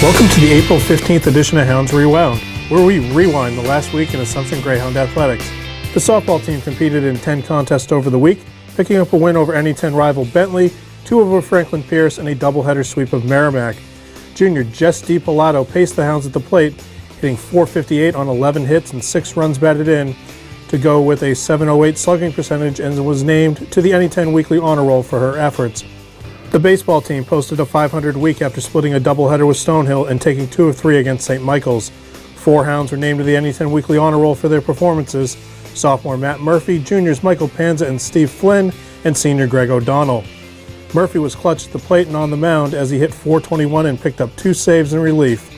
Welcome to the April 15th edition of Hounds Rewound, where we rewind the last week in Assumption Greyhound athletics. The softball team competed in 10 contests over the week, picking up a win over NE10 rival Bentley, 2 over Franklin Pierce, and a doubleheader sweep of Merrimack. Junior Jess DiPilato paced the Hounds at the plate, hitting .458 on 11 hits and 6 runs batted in to go with a .708 slugging percentage, and was named to the NE10 Weekly Honor Roll for her efforts. The baseball team posted a .500 week after splitting a doubleheader with Stonehill and taking 2 of 3 against St. Michael's. 4 Hounds were named to the NE10 Weekly Honor Roll for their performances: sophomore Matt Murphy, juniors Michael Panza and Steve Flynn, and senior Greg O'Donnell. Murphy was clutch at the plate and on the mound as he hit .421 and picked up 2 saves in relief.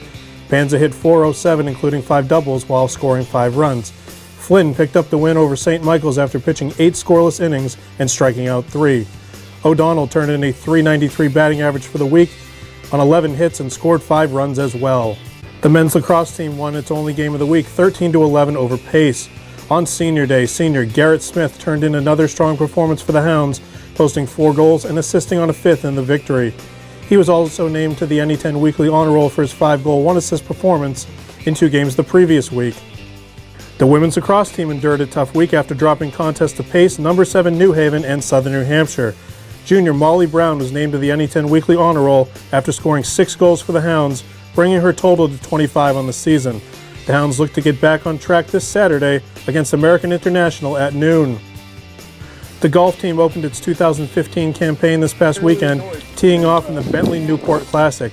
Panza hit .407, including 5 doubles, while scoring 5 runs. Flynn picked up the win over St. Michael's after pitching 8 scoreless innings and striking out 3. O'Donnell turned in a .393 batting average for the week on 11 hits and scored 5 runs as well. The men's lacrosse team won its only game of the week, 13-11 over Pace. On Senior Day, senior Garrett Smith turned in another strong performance for the Hounds, posting 4 goals and assisting on a 5th in the victory. He was also named to the NE10 Weekly Honor Roll for his 5-goal, 1-assist performance in 2 games the previous week. The women's lacrosse team endured a tough week after dropping contests to Pace, number 7 New Haven, and Southern New Hampshire. Junior Molly Brown was named to the NE10 Weekly Honor Roll after scoring 6 goals for the Hounds, bringing her total to 25 on the season. The Hounds look to get back on track this Saturday against American International at noon. The golf team opened its 2015 campaign this past weekend, teeing off in the Bentley Newport Classic.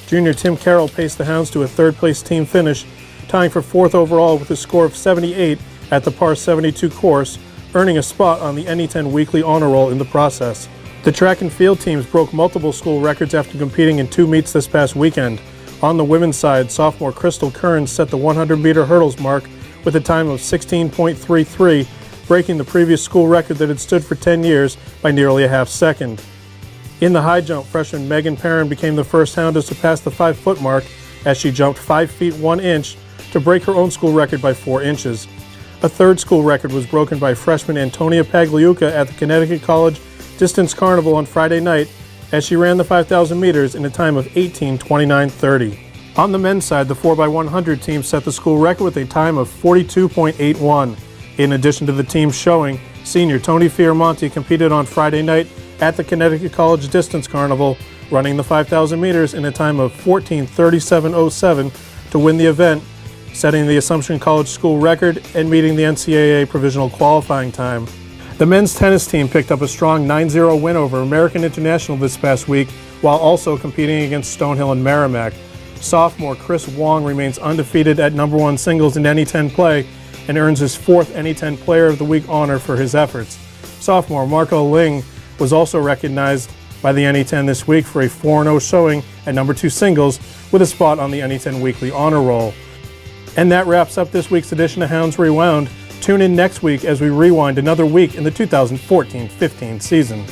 Junior Tim Carroll paced the Hounds to a 3rd-place team finish, tying for 4th overall with a score of 78 at the par 72 course, earning a spot on the NE10 Weekly Honor Roll in the process. The track and field teams broke multiple school records after competing in 2 meets this past weekend. On the women's side, sophomore Krystal Kearns set the 100-meter hurdles mark with a time of 16.33, breaking the previous school record that had stood for 10 years by nearly a half second. In the high jump, freshman Megan Perrin became the first Hound to surpass the 5-foot mark as she jumped 5 feet 1 inch to break her own school record by 4 inches. A 3rd school record was broken by freshman Antonia Pagliuca at the Connecticut College Distance Carnival on Friday night as she ran the 5,000 meters in a time of 18:29:30. On the men's side, the 4x100 team set the school record with a time of 42.81. In addition to the team showing, senior Tony Fioramonti competed on Friday night at the Connecticut College Distance Carnival, running the 5,000 meters in a time of 14:37:07 to win the event, setting the Assumption College school record and meeting the NCAA provisional qualifying time. The men's tennis team picked up a strong 9-0 win over American International this past week, while also competing against Stonehill and Merrimack. Sophomore Chris Waung remains undefeated at number 1 singles in NE10 play and earns his 4th NE10 Player of the Week honor for his efforts. Sophomore Marco Ling was also recognized by the NE10 this week for a 4-0 showing at number 2 singles with a spot on the NE10 Weekly Honor Roll. And that wraps up this week's edition of Hounds Rewound. Tune in next week as we rewind another week in the 2014-15 season.